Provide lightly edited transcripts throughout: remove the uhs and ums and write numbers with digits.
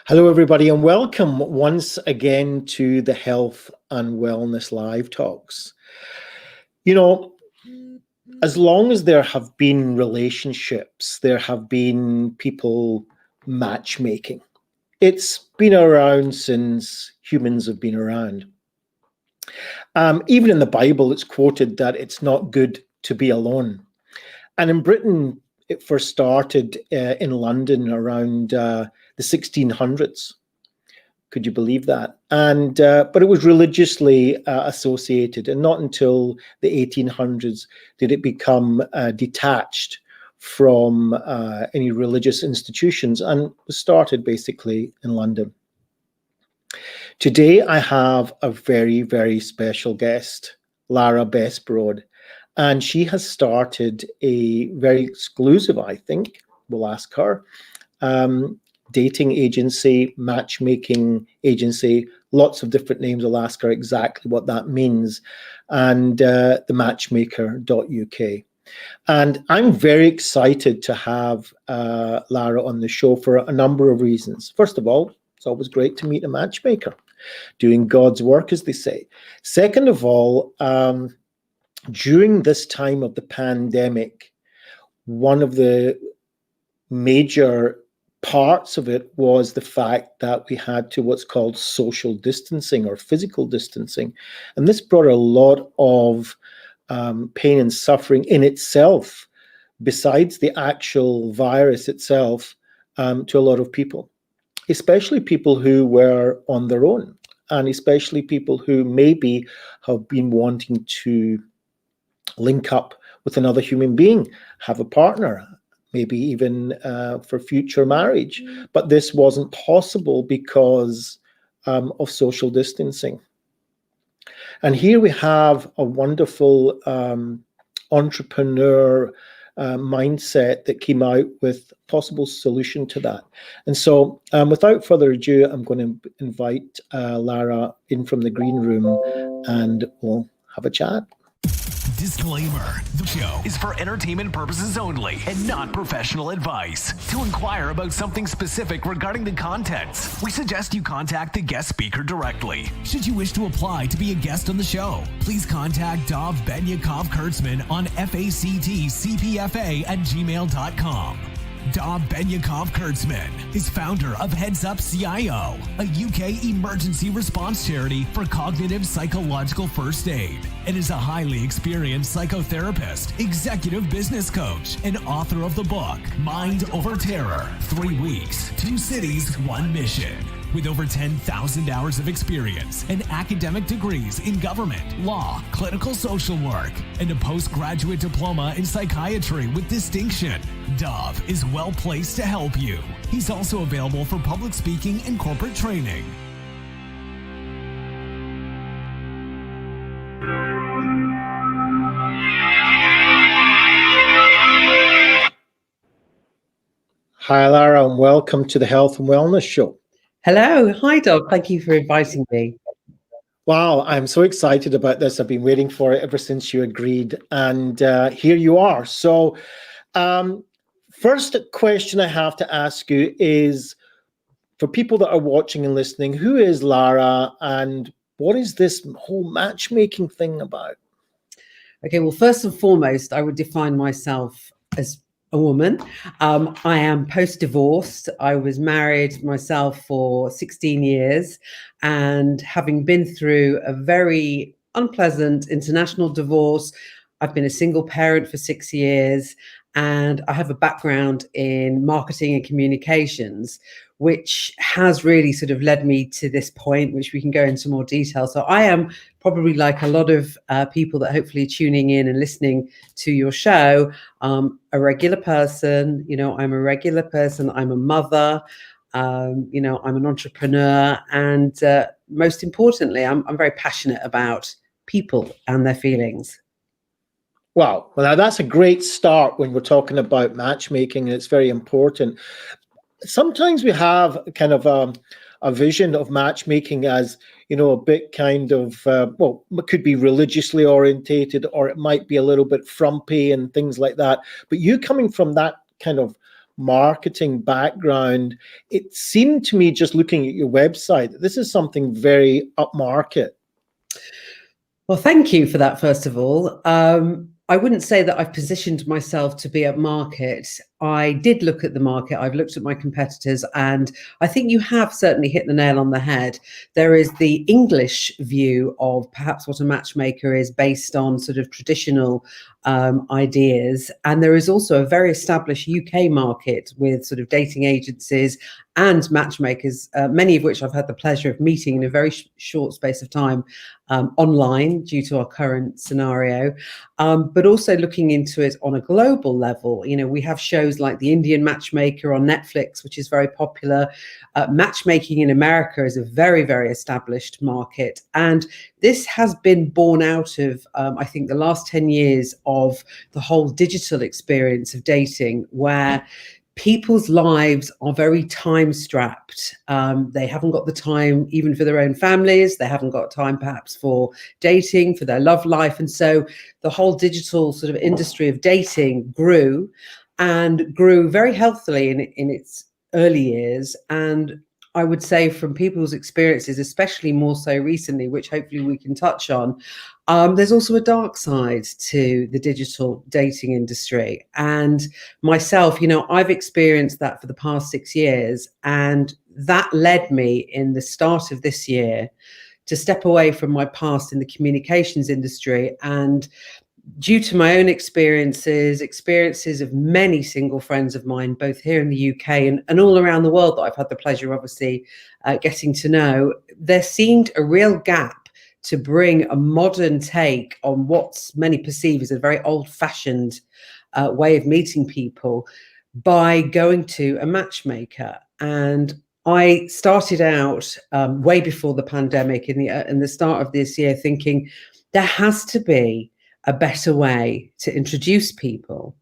Hello, everybody, and welcome once again to the Health and Wellness Live Talks. You know, as long as there have been relationships, there have been people matchmaking. It's been around since humans have been around. Even in the Bible, it's quoted that it's not good to be alone. And in Britain, it first started in London around the 1600s. Could you believe that? And but it was religiously associated, and not until the 1800s did it become detached from any religious institutions, and was started basically in London. Today, I have a very, very special guest, Lara Besbrode, and she has started a very exclusive, I think, we'll ask her, dating agency, matchmaking agency, lots of different names. I'll ask her exactly what that means, and the matchmaker.uk. And I'm very excited to have Lara on the show for a number of reasons. First of all, it's always great to meet a matchmaker, doing God's work, as they say. Second of all, during this time of the pandemic, one of the major parts of it was the fact that we had to what's called social distancing or physical distancing. And this brought a lot of pain and suffering in itself, besides the actual virus itself, to a lot of people, especially people who were on their own, and especially people who maybe have been wanting to link up with another human being, have a partner, maybe even for future marriage. But this wasn't possible because of social distancing. And here we have a wonderful entrepreneur mindset that came out with a possible solution to that. And so without further ado, I'm going to invite Lara in from the green room, and we'll have a chat. Disclaimer: the show is for entertainment purposes only and not professional advice. To inquire about something specific regarding the contents, we suggest you contact the guest speaker directly. Should you wish to apply to be a guest on the show, please contact Dov Benyaacov-Kurtzman on factcpfa@gmail.com. Dov Benyaacov-Kurtzman is founder of Heads Up CIO, a UK emergency response charity for cognitive psychological first aid, and is a highly experienced psychotherapist, executive business coach, and author of the book Mind Over Terror: 3 Weeks, 2 Cities, 1 Mission. With over 10,000 hours of experience and academic degrees in government, law, clinical social work, and a postgraduate diploma in psychiatry with distinction, Dov is well placed to help you. He's also available for public speaking and corporate training. Hi, Lara, and welcome to the Health and Wellness Show. Hello. Hi, Dov. Thank you for inviting me. Wow, I'm so excited about this. I've been waiting for it ever since you agreed, and here you are. So first question I have to ask you is, for people that are watching and listening, who is Lara, and what is this whole matchmaking thing about? Okay, well, first and foremost, I would define myself as a woman. I am post-divorced. I was married myself for 16 years, and having been through a very unpleasant international divorce, I've been a single parent for 6 years, and I have a background in marketing and communications, which has really sort of led me to this point, which we can go into more detail. So I am probably, like a lot of people that hopefully tuning in and listening to your show, a regular person. I'm a regular person. I'm a mother. I'm an entrepreneur. And most importantly, I'm very passionate about people and their feelings. Wow. Well, that's a great start when we're talking about matchmaking, and it's very important. Sometimes we have kind of a vision of matchmaking as, a bit kind of, it could be religiously orientated, or it might be a little bit frumpy and things like that. But you coming from that kind of marketing background, it seemed to me, just looking at your website, that this is something very upmarket. Well, thank you for that, first of all. I wouldn't say that I've positioned myself to be at market. I did look at the market. I've looked at my competitors, and I think you have certainly hit the nail on the head. There is the English view of perhaps what a matchmaker is based on sort of traditional ideas. And there is also a very established UK market with sort of dating agencies and matchmakers, many of which I've had the pleasure of meeting in a very short space of time online due to our current scenario, but also looking into it on a global level. You know, we have shows like the Indian Matchmaker on Netflix, which is very popular. Matchmaking in America is a very, very established market. And this has been born out of, I think, the last 10 years of the whole digital experience of dating, where people's lives are very time strapped. They haven't got the time even for their own families. They haven't got time perhaps for dating, for their love life. And so the whole digital sort of industry of dating grew very healthily in its early years. And I would say from people's experiences, especially more so recently, which hopefully we can touch on, there's also a dark side to the digital dating industry. And myself, you know, I've experienced that for the past 6 years. And that led me in the start of this year to step away from my past in the communications industry. And due to my own experiences of many single friends of mine, both here in the UK and all around the world that I've had the pleasure, obviously, getting to know, there seemed a real gap to bring a modern take on what many perceive as a very old-fashioned way of meeting people by going to a matchmaker. And I started out way before the pandemic in the start of this year thinking there has to be a better way to introduce people.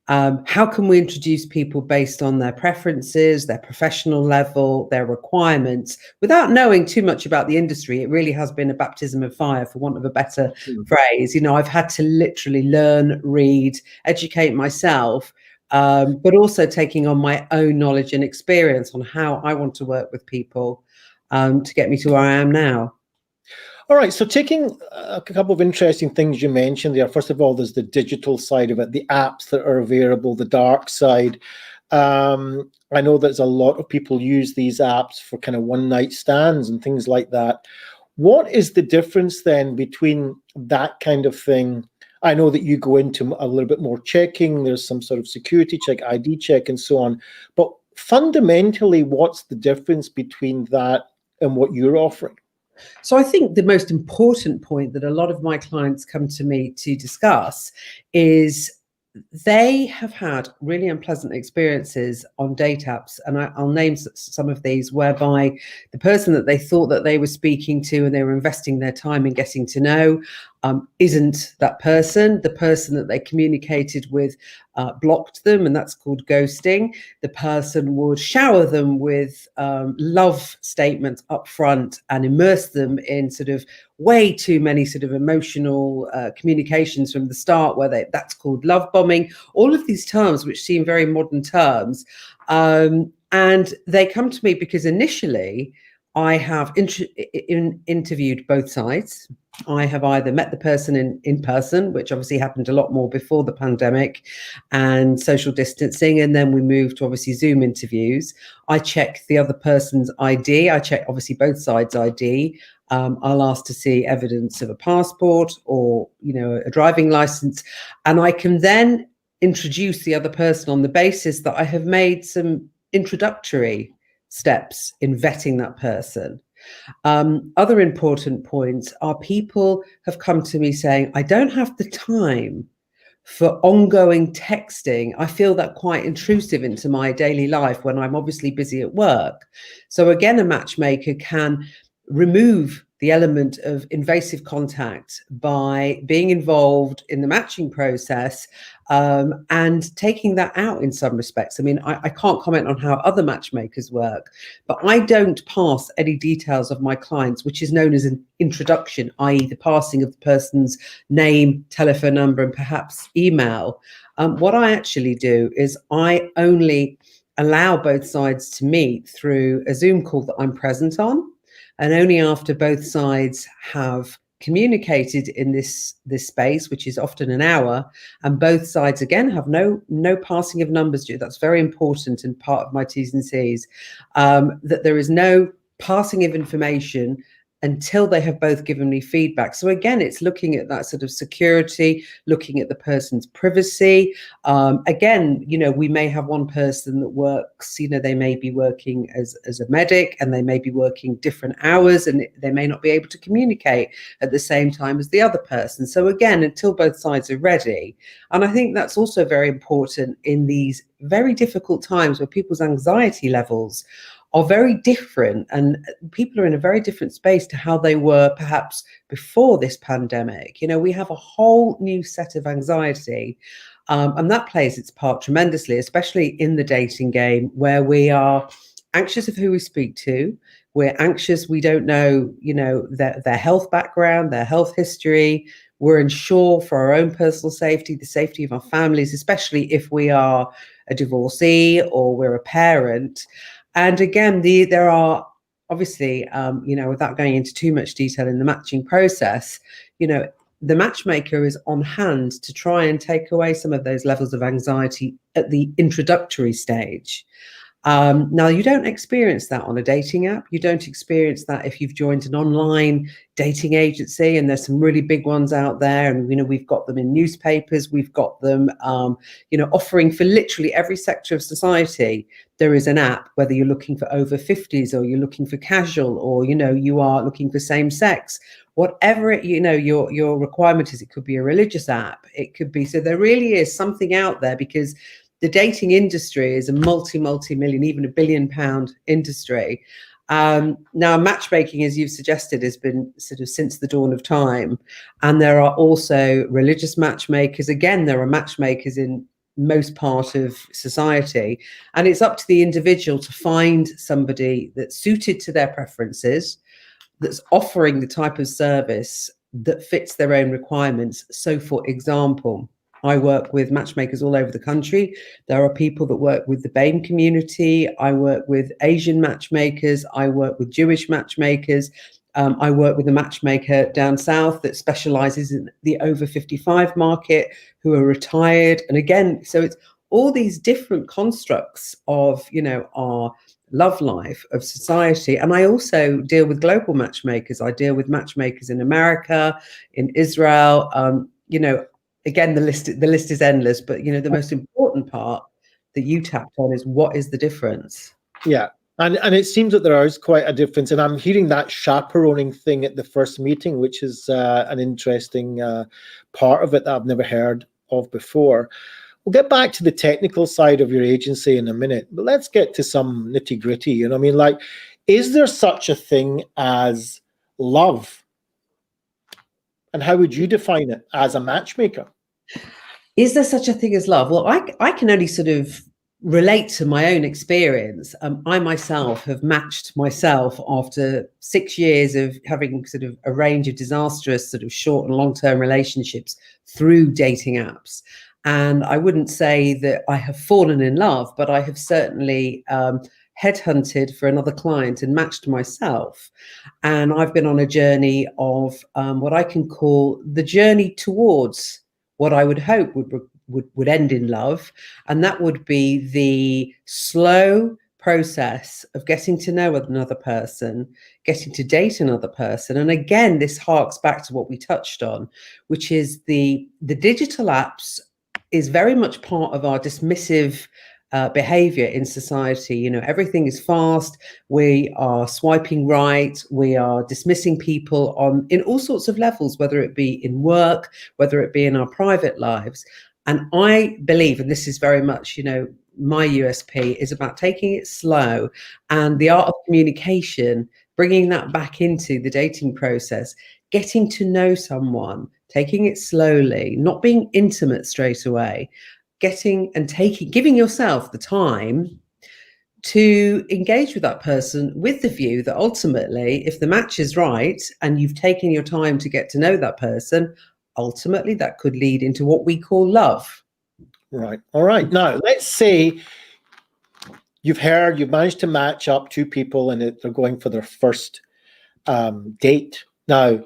How can we introduce people based on their preferences, their professional level, their requirements, without knowing too much about the industry? It really has been a baptism of fire, for want of a better phrase. You know, I've had to literally learn, read, educate myself, but also taking on my own knowledge and experience on how I want to work with people to get me to where I am now. All right, so taking a couple of interesting things you mentioned there. First of all, there's the digital side of it, the apps that are available, the dark side. I know there's a lot of people use these apps for kind of one-night stands and things like that. What is the difference then between that kind of thing? I know that you go into a little bit more checking. There's some sort of security check, ID check, and so on. But fundamentally, what's the difference between that and what you're offering? So I think the most important point that a lot of my clients come to me to discuss is they have had really unpleasant experiences on date apps. And I'll name some of these, whereby the person that they thought that they were speaking to and they were investing their time in getting to know isn't that person. The person that they communicated with blocked them, and that's called ghosting. The person would shower them with love statements up front and immerse them in sort of way too many sort of emotional communications from the start, where that's called love bombing. All of these terms, which seem very modern terms, and they come to me because initially I have interviewed both sides. I have either met the person in person, which obviously happened a lot more before the pandemic and social distancing, and then we moved to obviously Zoom interviews. I check the other person's ID. I check obviously both sides' ID. I'll ask to see evidence of a passport or, you know, a driving license, and I can then introduce the other person on the basis that I have made some introductory steps in vetting that person. Other important points are people have come to me saying, I don't have the time for ongoing texting. I feel that quite intrusive into my daily life when I'm obviously busy at work. So again, a matchmaker can remove the element of invasive contact by being involved in the matching process, and taking that out in some respects. I mean, I can't comment on how other matchmakers work, but I don't pass any details of my clients, which is known as an introduction, i.e. the passing of the person's name, telephone number, and perhaps email. What I actually do is I only allow both sides to meet through a Zoom call that I'm present on. And only after both sides have communicated in this space, which is often an hour, and both sides again have no passing of numbers due. That's very important and part of my T's and C's, that there is no passing of information until they have both given me feedback. So again, it's looking at that sort of security, looking at the person's privacy. Again, we may have one person that works, they may be working as a medic, and they may be working different hours, and they may not be able to communicate at the same time as the other person. So again, until both sides are ready. And I think that's also very important in these very difficult times where people's anxiety levels are very different, and people are in a very different space to how they were perhaps before this pandemic. We have a whole new set of anxiety, and that plays its part tremendously, especially in the dating game, where we are anxious of who we speak to. We're anxious, we don't know, their health background, their health history. We're unsure for our own personal safety, the safety of our families, especially if we are a divorcee or we're a parent. And again, there are obviously, without going into too much detail in the matching process, the matchmaker is on hand to try and take away some of those levels of anxiety at the introductory stage. Now, you don't experience that on a dating app. You don't experience that if you've joined an online dating agency, and there's some really big ones out there. And, we've got them in newspapers. We've got them, offering for literally every sector of society. There is an app, whether you're looking for over 50s or you're looking for casual, or, you are looking for same sex, whatever your requirement is. It could be a religious app. It could be. So there really is something out there, because the dating industry is a multi-million, even £1 billion industry. Now, matchmaking, as you've suggested, has been sort of since the dawn of time. And there are also religious matchmakers. Again, there are matchmakers in most part of society. And it's up to the individual to find somebody that's suited to their preferences, that's offering the type of service that fits their own requirements. So, for example, I work with matchmakers all over the country. There are people that work with the BAME community. I work with Asian matchmakers. I work with Jewish matchmakers. I work with a matchmaker down south that specializes in the over 55 market, who are retired. And again, so it's all these different constructs of, our love life of society. And I also deal with global matchmakers. I deal with matchmakers in America, in Israel, Again, the list is endless, but the most important part that you tapped on is, what is the difference? Yeah, and it seems that there is quite a difference, and I'm hearing that chaperoning thing at the first meeting, which is an interesting part of it that I've never heard of before. We'll get back to the technical side of your agency in a minute, but let's get to some nitty gritty. Is there such a thing as love? And how would you define it as a matchmaker? Is there such a thing as love? Well, I can only sort of relate to my own experience. I myself have matched myself after 6 years of having sort of a range of disastrous sort of short and long-term relationships through dating apps. And I wouldn't say that I have fallen in love, but I have certainly headhunted for another client and matched myself. And I've been on a journey of what I can call the journey towards what I would hope would end in love. And that would be the slow process of getting to know another person, getting to date another person. And again, this harks back to what we touched on, which is the digital apps is very much part of our dismissive behavior in society. Everything is fast. We are swiping right. We are dismissing people in all sorts of levels, whether it be in work, whether it be in our private lives. And I believe, and this is very much, my USP is about taking it slow, and the art of communication bringing that back into the dating process, getting to know someone, taking it slowly, not being intimate straight away, giving yourself the time to engage with that person with the view that ultimately, if the match is right and you've taken your time to get to know that person, ultimately that could lead into what we call love. Right. All right. Now, let's say you've managed to match up two people and they're going for their first date. Now,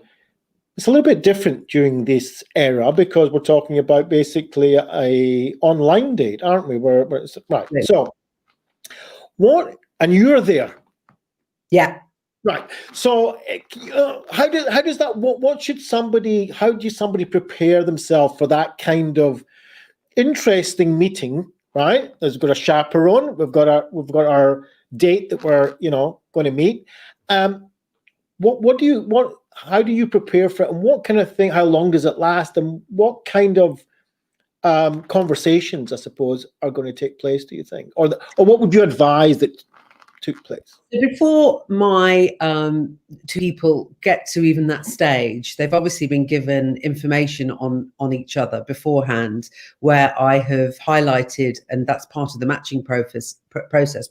it's a little bit different during this era because we're talking about basically a online date, aren't we? Right. So and you're there. Yeah. Right. So how does that, how do somebody prepare themselves for that kind of interesting meeting, right? There's got a chaperone. We've got our date that we're, going to meet. How do you prepare for it, and what kind of thing? How long does it last, and what kind of conversations, I suppose, are going to take place? Do you think, or what would you advise that took place? Before my two people get to even that stage, they've obviously been given information on each other beforehand, where I have highlighted, and that's part of the matching process,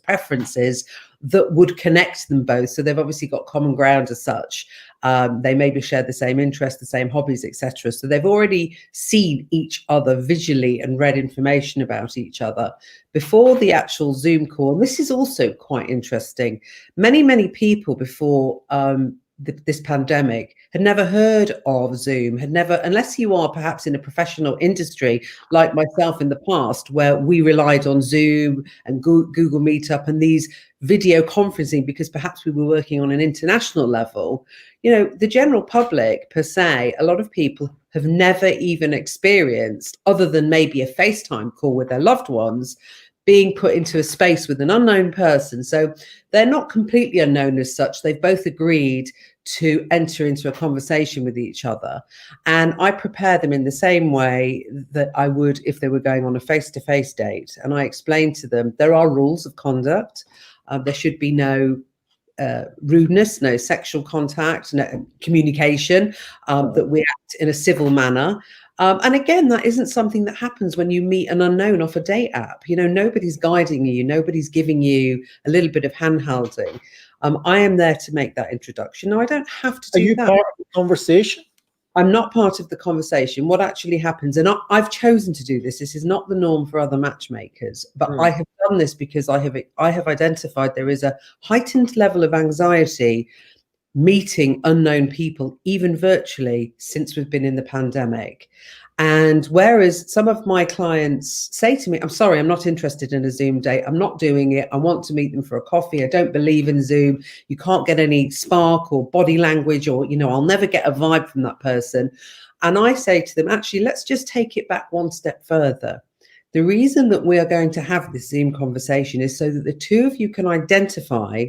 preferences that would connect them both. So they've obviously got common ground as such. They maybe share the same interests, the same hobbies, etc. So they've already seen each other visually and read information about each other before the actual Zoom call. This is also quite interesting. Many people before this pandemic had never heard of Zoom, unless you are perhaps in a professional industry like myself in the past, where we relied on Zoom and Google Meetup and these video conferencing because perhaps we were working on an international level. The general public per se, a lot of people have never even experienced, other than maybe a FaceTime call with their loved ones, being put into a space with an unknown person. So they're not completely unknown as such. They've both agreed to enter into a conversation with each other. And I prepare them in the same way that I would if they were going on a face-to-face date. And I explain to them, there are rules of conduct. There should be no rudeness, no sexual contact, no communication, that we act in a civil manner. And again, that isn't something that happens when you meet an unknown off a date app. Nobody's guiding you. Nobody's giving you a little bit of hand-holding. I am there to make that introduction. No, I don't have to do that. Are you part of the conversation? I'm not part of the conversation. What actually happens, and I've chosen to do this. This is not the norm for other matchmakers, but I have done this because I have identified there is a heightened level of anxiety meeting unknown people, even virtually, since we've been in the pandemic. And whereas some of my clients say to me, I'm sorry, I'm not interested in a Zoom date. I'm not doing it. I want to meet them for a coffee. I don't believe in Zoom. You can't get any spark or body language, or, I'll never get a vibe from that person. And I say to them, actually, let's just take it back one step further. The reason that we are going to have this Zoom conversation is so that the two of you can identify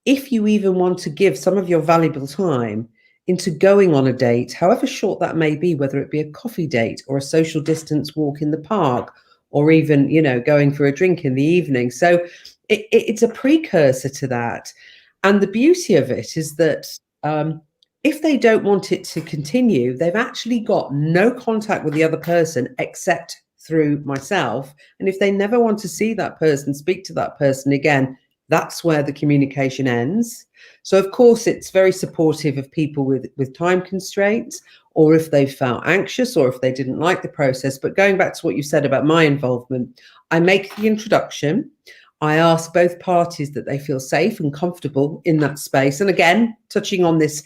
if you even want to give some of your valuable time into going on a date, however short that may be, whether it be a coffee date or a social distance walk in the park, or even, going for a drink in the evening. So it's a precursor to that. And the beauty of it is that if they don't want it to continue, they've actually got no contact with the other person except through myself. And if they never want to see that person, speak to that person again, that's where the communication ends. So, of course, it's very supportive of people with time constraints, or if they felt anxious, or if they didn't like the process. But going back to what you said about my involvement, I make the introduction. I ask both parties that they feel safe and comfortable in that space. And again, touching on this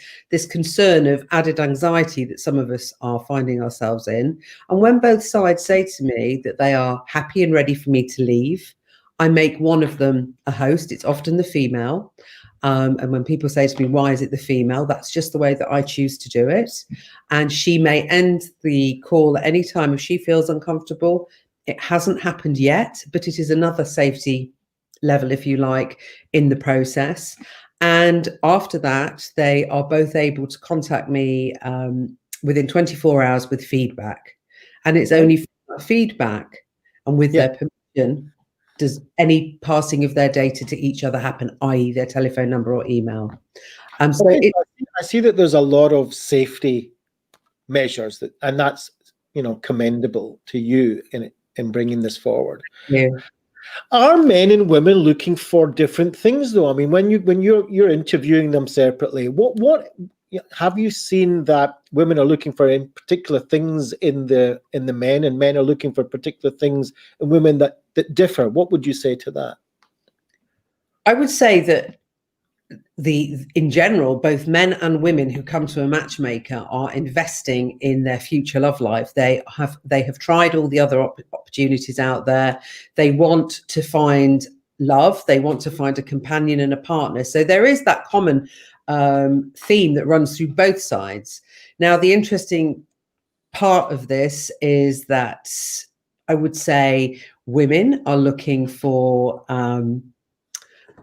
concern of added anxiety that some of us are finding ourselves in. And when both sides say to me that they are happy and ready for me to leave, I make one of them a host. It's often the female. And when people say to me, why is it the female? That's just the way that I choose to do it. And she may end the call at any time if she feels uncomfortable. It hasn't happened yet, but it is another safety level, if you like, in the process. And after that, they are both able to contact me within 24 hours with feedback. And it's only feedback and with their permission does any passing of their data to each other happen, i.e. their telephone number or email? Okay, I see that there's a lot of safety measures and that's, commendable to you in bringing this forward. Yeah. Are men and women looking for different things, though? I mean, when you're interviewing them separately, what have you seen that women are looking for in particular things in the men, and men are looking for particular things in women that differ? What would you say to that? I would say that in general, both men and women who come to a matchmaker are investing in their future love life. They have tried all the other opportunities out there. They want to find love. They want to find a companion and a partner. So there is that common theme that runs through both sides. Now, the interesting part of this is that I would say women are looking for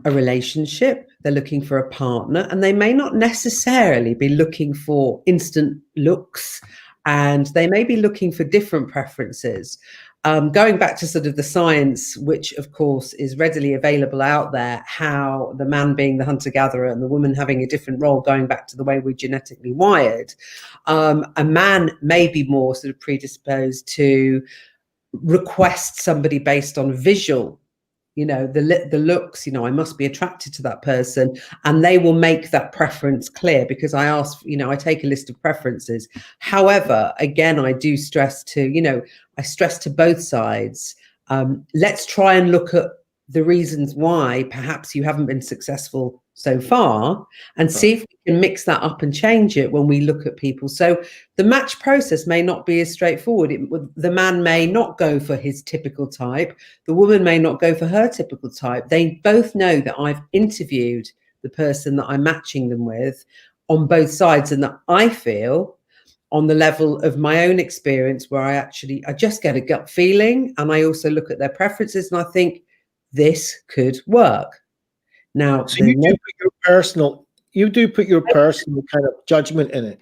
a relationship, they're looking for a partner, and they may not necessarily be looking for instant looks, and they may be looking for different preferences. Going back to sort of the science, which of course is readily available out there, how the man being the hunter-gatherer and the woman having a different role, going back to the way we're genetically wired, a man may be more sort of predisposed to request somebody based on visual, the looks, I must be attracted to that person, and they will make that preference clear because I ask, I take a list of preferences. However, again, I do stress to, I stress to both sides, let's try and look at the reasons why perhaps you haven't been successful so far and see if we can mix that up and change it when we look at people. So the match process may not be as straightforward. The man may not go for his typical type. The woman may not go for her typical type. They both know that I've interviewed the person that I'm matching them with on both sides, and that I feel on the level of my own experience where I just get a gut feeling, and I also look at their preferences and I think this could work. Now, so you do put your personal kind of judgment in it.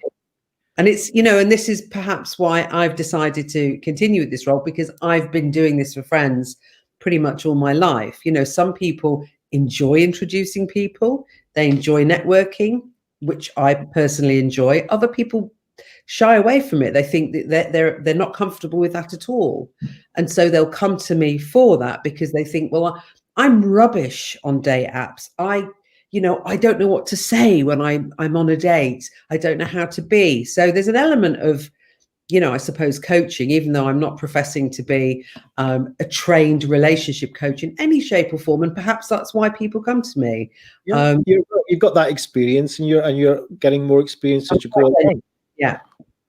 And it's, and this is perhaps why I've decided to continue with this role, because I've been doing this for friends pretty much all my life. Some people enjoy introducing people. They enjoy networking, which I personally enjoy. Other people shy away from it. They think that they're not comfortable with that at all. And so they'll come to me for that because they think, well, I'm rubbish on date apps. I don't know what to say when I'm on a date. I don't know how to be. So there's an element of, I suppose, coaching, even though I'm not professing to be a trained relationship coach in any shape or form. And perhaps that's why people come to me. Yeah, you've got that experience, and you're getting more experience as you go along. Yeah.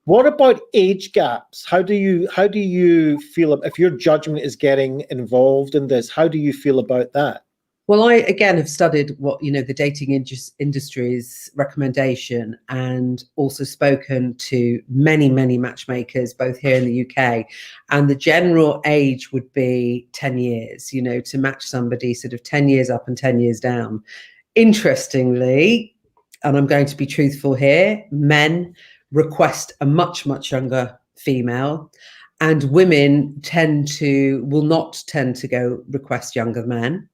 What about age gaps? How do you feel if your judgment is getting involved in this? How do you feel about that? Well, I, again, have studied what, the dating industry's recommendation, and also spoken to many, many matchmakers, both here in the UK. And the general age would be 10 years, to match somebody sort of 10 years up and 10 years down. Interestingly, and I'm going to be truthful here, men request a much, much younger female, and women will not tend to go request younger men.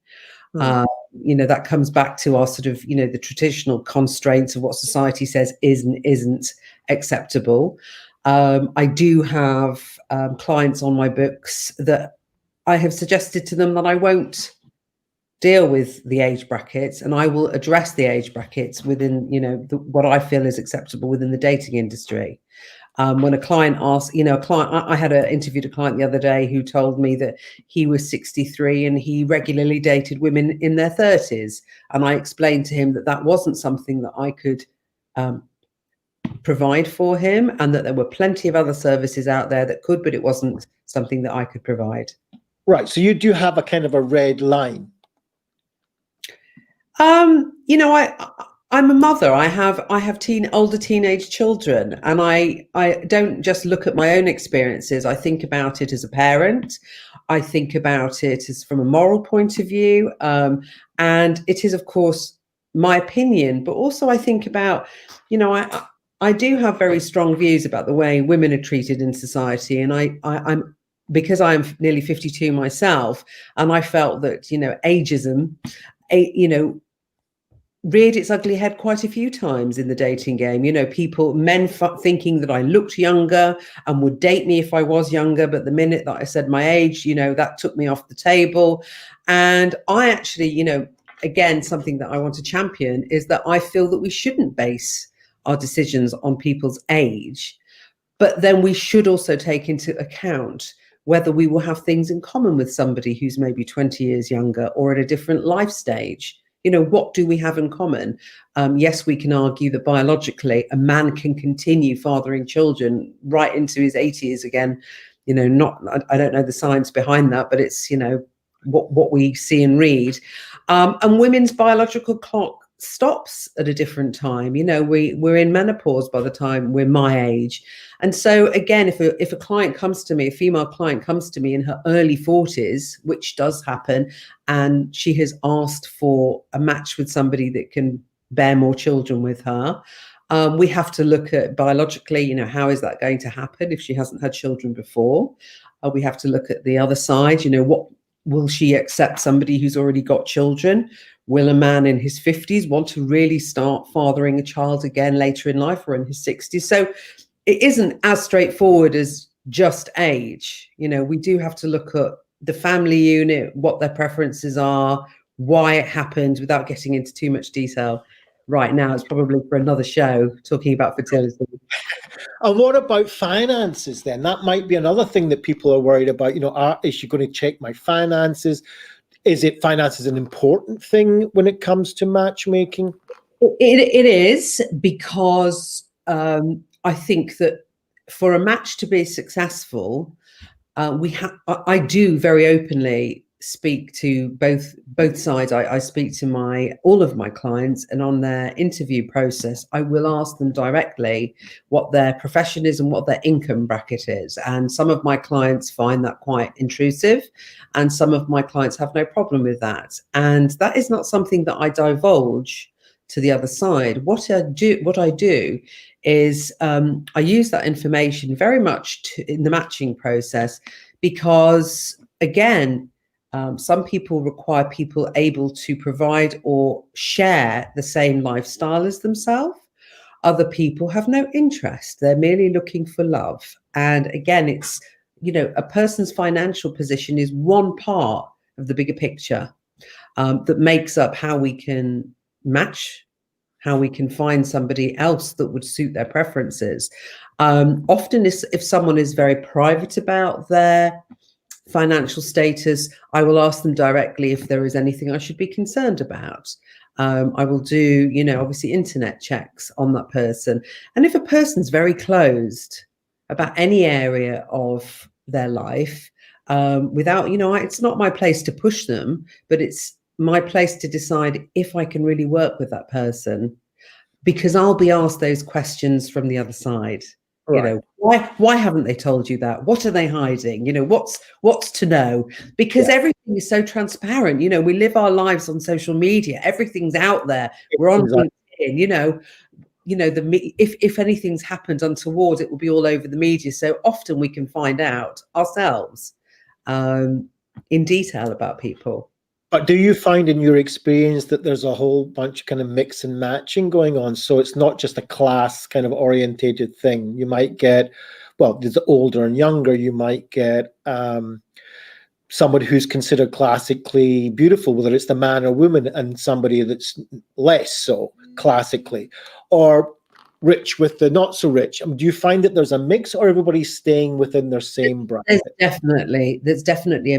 That comes back to our sort of, the traditional constraints of what society says is and isn't acceptable. I do have clients on my books that I have suggested to them that I won't deal with the age brackets, and I will address the age brackets within, what I feel is acceptable within the dating industry. When a client asks, I had interviewed a client the other day who told me that he was 63 and he regularly dated women in their 30s. And I explained to him that that wasn't something that I could provide for him, and that there were plenty of other services out there that could, but it wasn't something that I could provide. Right. So you do have a kind of a red line. I'm a mother. I have older teenage children, and I don't just look at my own experiences. I think about it as a parent. I think about it as from a moral point of view, and it is, of course, my opinion. But also, I think about, I do have very strong views about the way women are treated in society, and I'm because I'm nearly 52 myself, and I felt that, ageism, reared its ugly head quite a few times in the dating game. Men thinking that I looked younger and would date me if I was younger. But the minute that I said my age, that took me off the table. And I actually, again, something that I want to champion is that I feel that we shouldn't base our decisions on people's age, but then we should also take into account whether we will have things in common with somebody who's maybe 20 years younger or at a different life stage. What do we have in common? Yes, we can argue that biologically a man can continue fathering children right into his 80s again. I don't know the science behind that, but it's, what we see and read. And women's biological clock stops at a different time. We're in menopause by the time we're my age. And so again, if a client comes to me, a female client comes to me in her early 40s, which does happen, and she has asked for a match with somebody that can bear more children with her, we have to look at biologically, how is that going to happen if she hasn't had children before? We have to look at the other side, what will she accept somebody who's already got children? Will a man in his 50s want to really start fathering a child again later in life, or in his 60s? So it isn't as straightforward as just age. We do have to look at the family unit, what their preferences are, why it happened, without getting into too much detail right now. It's probably for another show, talking about fertility. And what about finances then? That might be another thing that people are worried about. Is she going to check my finances? Is it finances an important thing when it comes to matchmaking? It is, because I think that for a match to be successful, I do very openly speak to both sides. I speak to all of my clients, and on their interview process, I will ask them directly what their profession is and what their income bracket is. And some of my clients find that quite intrusive, and some of my clients have no problem with that. And that is not something that I divulge to the other side. What I do is I use that information very much in the matching process, because again, some people require people able to provide or share the same lifestyle as themselves. Other people have no interest. They're merely looking for love. And again, it's, a person's financial position is one part of the bigger picture that makes up how we can match, how we can find somebody else that would suit their preferences. Often if someone is very private about their financial status, I will ask them directly if there is anything I should be concerned about. I will do, obviously internet checks on that person. And if a person's very closed about any area of their life, without, it's not my place to push them, but it's my place to decide if I can really work with that person, because I'll be asked those questions from the other side. Right. Why haven't they told you that? What are they hiding? What's to know? Because everything is so transparent. We live our lives on social media. Everything's out there. We're on LinkedIn. If anything's happened untoward, it will be all over the media. So often we can find out ourselves in detail about people. But do you find in your experience that there's a whole bunch of kind of mix and matching going on? So it's not just a class kind of orientated thing. You might get, there's older and younger. You might get somebody who's considered classically beautiful, whether it's the man or woman, and somebody that's less so classically, or rich with the not so rich. Do you find that there's a mix, or everybody's staying within their same bracket? There's definitely a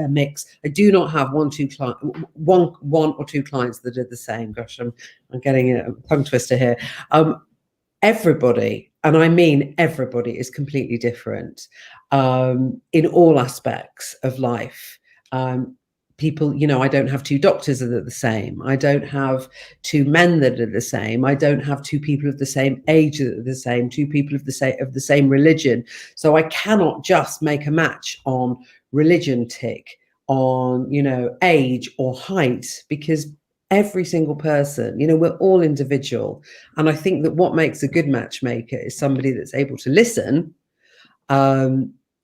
mix. I do not have one or two clients that are the same. Gosh, I'm getting a tongue twister here. Everybody, and I mean everybody, is completely different in all aspects of life. People, I don't have two doctors that are the same. I don't have two men that are the same. I don't have two people of the same age that are the same, two people of the same religion. So I cannot just make a match on religion tick, on, age or height, because every single person, we're all individual. And I think that what makes a good matchmaker is somebody that's able to listen,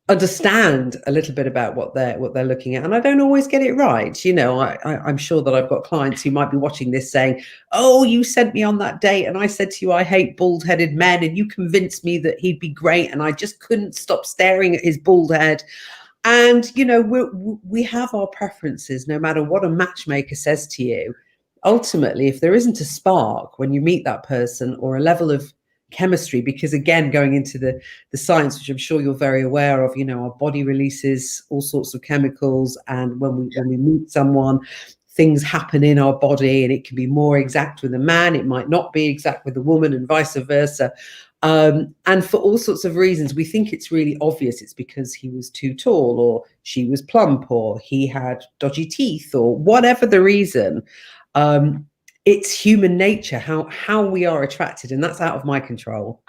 understand a little bit about what they're looking at, and I don't always get it right. I'm sure that I've got clients who might be watching this saying, "Oh, you sent me on that date, and I said to you I hate bald-headed men, and you convinced me that he'd be great, and I just couldn't stop staring at his bald head." And we have our preferences, no matter what a matchmaker says to you. Ultimately, if there isn't a spark when you meet that person, or a level of chemistry, because again, going into the science, which I'm sure you're very aware of, our body releases all sorts of chemicals, and when we meet someone, things happen in our body, and it can be more exact with a man, it might not be exact with a woman, and vice versa. And for all sorts of reasons, we think it's really obvious. It's because he was too tall, or she was plump, or he had dodgy teeth, or whatever the reason. It's human nature, how we are attracted, and that's out of my control.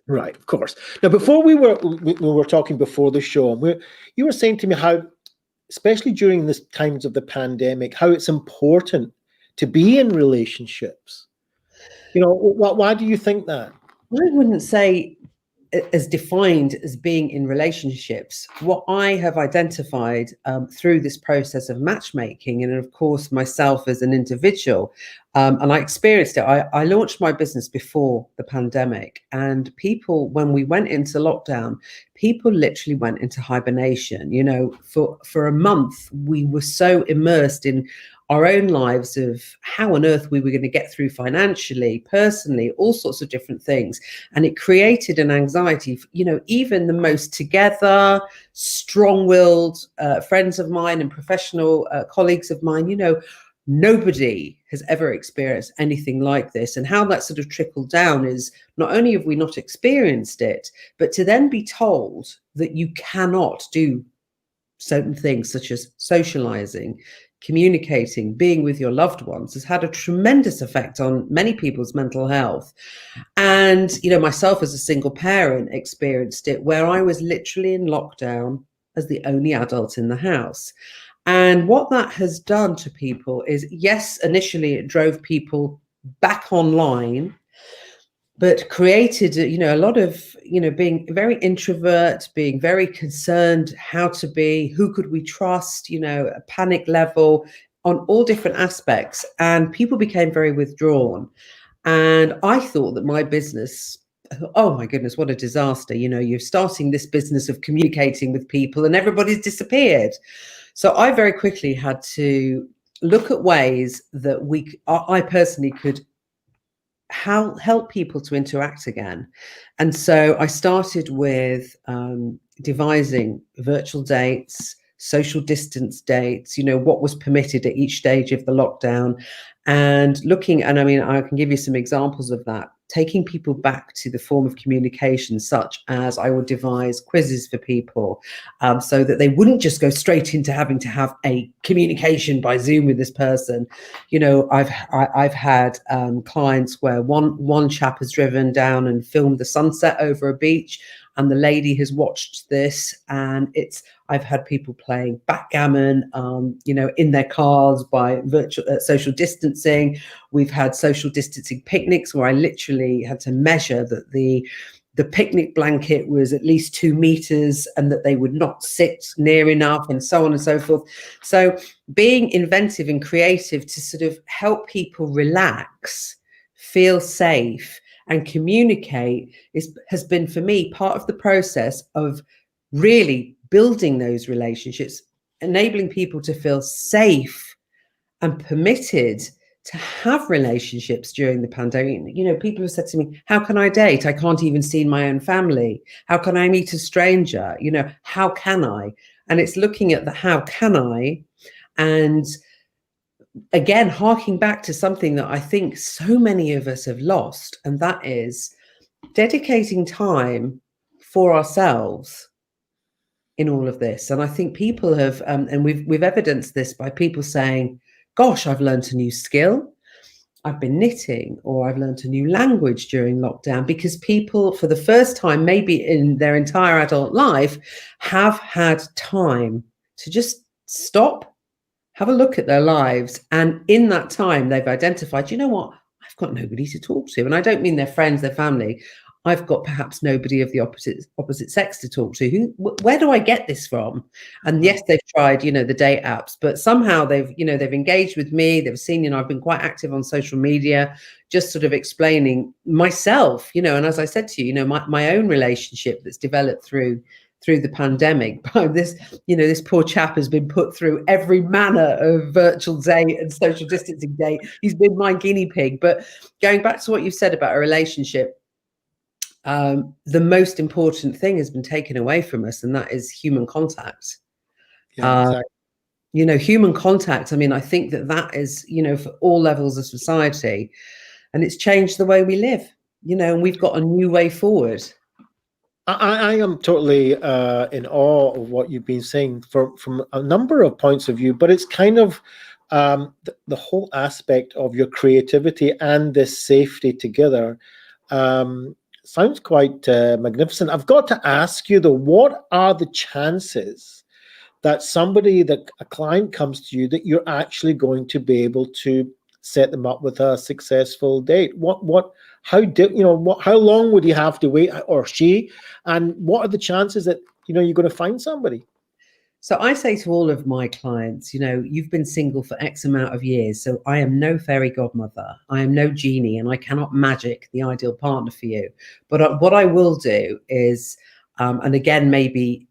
Right, of course. Now, before we were talking before the show, you were saying to me how, especially during this times of the pandemic, how it's important to be in relationships. Why do you think that? I wouldn't say as defined as being in relationships. What I have identified through this process of matchmaking, and of course myself as an individual, and I experienced it. I launched my business before the pandemic, and people, when we went into lockdown, people literally went into hibernation. For a month, we were so immersed in our own lives of how on earth we were going to get through financially, personally, all sorts of different things. And it created an anxiety, even the most together, strong-willed friends of mine and professional colleagues of mine, nobody has ever experienced anything like this. And how that sort of trickled down is, not only have we not experienced it, but to then be told that you cannot do certain things, such as socializing, communicating, being with your loved ones, has had a tremendous effect on many people's mental health. And, myself as a single parent experienced it, where I was literally in lockdown as the only adult in the house. And what that has done to people is, yes, initially it drove people back online, but created, a lot of, being very introvert, being very concerned how to be, who could we trust, a panic level on all different aspects. And people became very withdrawn. And I thought that my business, oh my goodness, what a disaster. You're starting this business of communicating with people and everybody's disappeared. So I very quickly had to look at ways that I personally could help people to interact again. And so I started with devising virtual dates, social distance dates, what was permitted at each stage of the lockdown, and looking, and I can give you some examples of that, taking people back to the form of communication, such as I would devise quizzes for people, so that they wouldn't just go straight into having to have a communication by Zoom with this person. I've had clients where one chap has driven down and filmed the sunset over a beach, and the lady has watched this, and I've had people playing backgammon, in their cars by virtual social distancing. We've had social distancing picnics where I literally had to measure that the picnic blanket was at least 2 meters and that they would not sit near enough, and so on and so forth. So being inventive and creative to sort of help people relax, feel safe, and communicate has been, for me, part of the process of really building those relationships, enabling people to feel safe and permitted to have relationships during the pandemic. People have said to me, how can I date? I can't even see my own family. How can I meet a stranger? How can I? And it's looking at the how can I, and again, harking back to something that I think so many of us have lost, and that is dedicating time for ourselves in all of this. And I think people have, and we've evidenced this by people saying, gosh, I've learned a new skill, I've been knitting, or I've learned a new language during lockdown, because people, for the first time, maybe in their entire adult life, have had time to just stop, have a look at their lives. And in that time, they've identified, you know what, I've got nobody to talk to. And I don't mean their friends, their family. I've got perhaps nobody of the opposite sex to talk to. Where do I get this from? And yes, they've tried, the date apps, but somehow they've engaged with me. They've seen, I've been quite active on social media, just sort of explaining myself, and as I said to you, my own relationship that's developed through the pandemic. This poor chap has been put through every manner of virtual date and social distancing date. He's been my guinea pig. But going back to what you said about a relationship, the most important thing has been taken away from us, and that is human contact. Yeah, exactly. Human contact. I mean, I think that is, for all levels of society, and it's changed the way we live, and we've got a new way forward. I am totally in awe of what you've been saying from a number of points of view, but it's kind of the whole aspect of your creativity and this safety together sounds quite magnificent. I've got to ask you though, what are the chances that a client comes to you that you're actually going to be able to set them up with a successful date? How long would you have to wait, or she, and what are the chances that you're going to find somebody? So I say to all of my clients, you've been single for X amount of years, so I am no fairy godmother, I am no genie, and I cannot magic the ideal partner for you. But what I will do is, and again, maybe,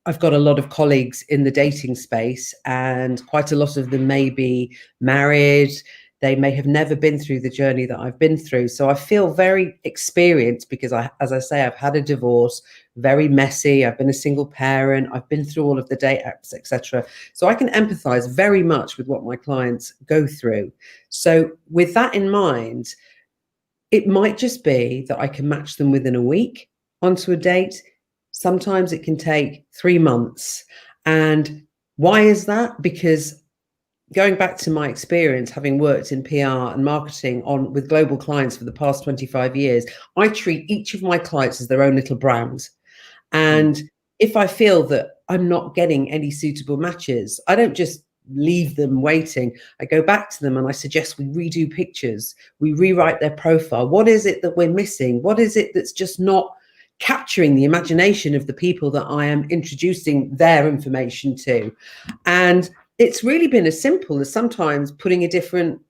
I've got a lot of colleagues in the dating space, and quite a lot of them may be married. They may have never been through the journey that I've been through. So I feel very experienced because as I say, I've had a divorce, very messy. I've been a single parent. I've been through all of the date apps, etc. So I can empathize very much with what my clients go through. So with that in mind, it might just be that I can match them within a week onto a date. Sometimes it can take 3 months. And why is that? Because going back to my experience, having worked in PR and marketing with global clients for the past 25 years, I treat each of my clients as their own little brand. And if I feel that I'm not getting any suitable matches, I don't just leave them waiting. I go back to them and I suggest we redo pictures, we rewrite their profile. What is it that we're missing? What is it that's just not capturing the imagination of the people that I am introducing their information to? And it's really been as simple as sometimes putting a different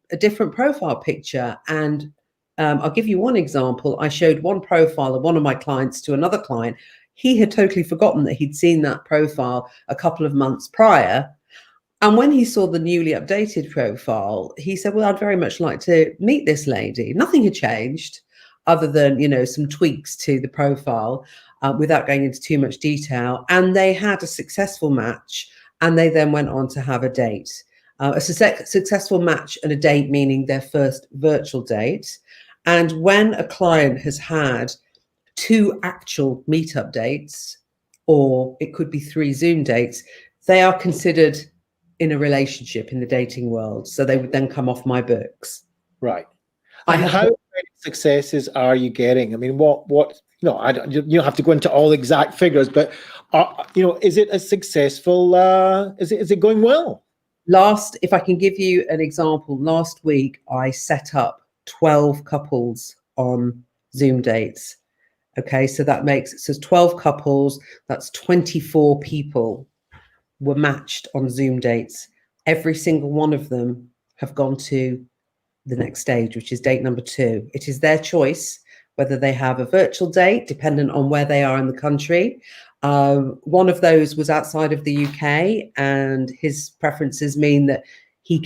profile picture. And I'll give you one example. I showed one profile of one of my clients to another client. He had totally forgotten that he'd seen that profile a couple of months prior. And when he saw the newly updated profile, he said, well, I'd very much like to meet this lady. Nothing had changed other than, some tweaks to the profile without going into too much detail. And they had a successful match. And they then went on to have a date, a successful match and a date, meaning their first virtual date. And when a client has had 2 actual meetup dates, or it could be 3 Zoom dates, they are considered in a relationship in the dating world. So they would then come off my books. Right. And how many successes are you getting? I mean, what? I don't, you don't have to go into all the exact figures, but is it a successful? Is it going well? If I can give you an example, last week I set up 12 couples on Zoom dates. Okay, so that makes 12 couples. That's 24 people were matched on Zoom dates. Every single one of them have gone to the next stage, which is date number 2. It is their choice whether they have a virtual date, dependent on where they are in the country. One of those was outside of the UK, and his preferences mean that he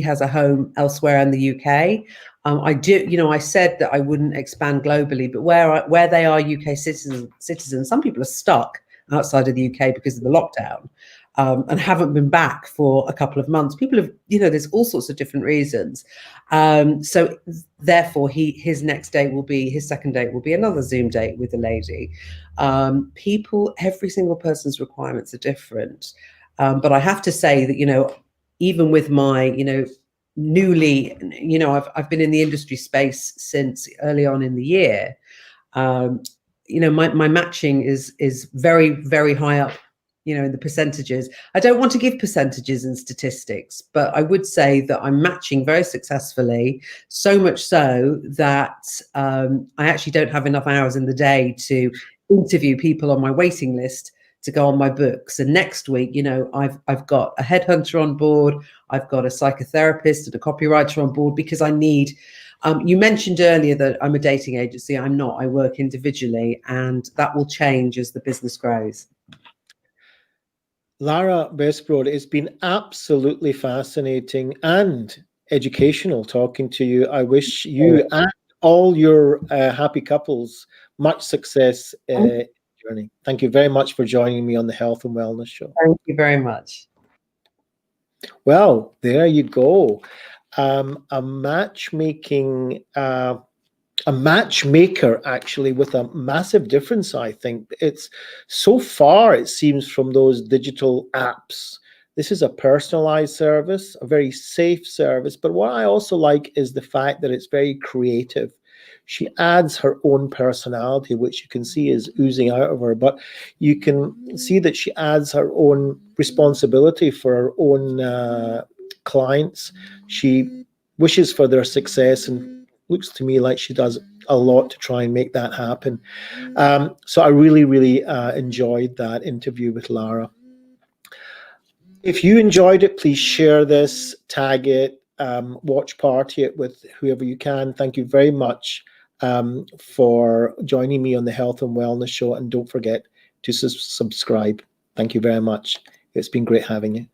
has a home elsewhere in the UK. I said that I wouldn't expand globally, but where they are UK citizens, some people are stuck outside of the UK because of the lockdown. And haven't been back for a couple of months. People have, there's all sorts of different reasons. So therefore, his second date will be another Zoom date with a lady. Every single person's requirements are different. But I have to say that, even with my, newly, I've been in the industry space since early on in the year. My matching is very, very high up you know, in the percentages. I don't want to give percentages and statistics, but I would say that I'm matching very successfully, so much so that I actually don't have enough hours in the day to interview people on my waiting list to go on my books. And next week, you know, I've got a headhunter on board, I've got a psychotherapist and a copywriter on board, because I need, you mentioned earlier that I'm a dating agency. I'm not, I work individually, and that will change as the business grows. Lara Besbrode, it's been absolutely fascinating and educational talking to you. I wish you and all your happy couples much success journey. Thank you very much for joining me on the Health and Wellness Show. Thank you very much. Well, there you go. A matchmaker, actually, with a massive difference, I think. It's so far, it seems, from those digital apps. This is a personalized service, a very safe service. But what I also like is the fact that it's very creative. She adds her own personality, which you can see is oozing out of her, but you can see that she adds her own responsibility for her own clients. She wishes for their success and looks to me like she does a lot to try and make that happen. So I really, really enjoyed that interview with Lara. If you enjoyed it, please share this, tag it, watch party it with whoever you can. Thank you very much for joining me on the Health and Wellness Show, and don't forget to subscribe. Thank you very much. It's been great having you.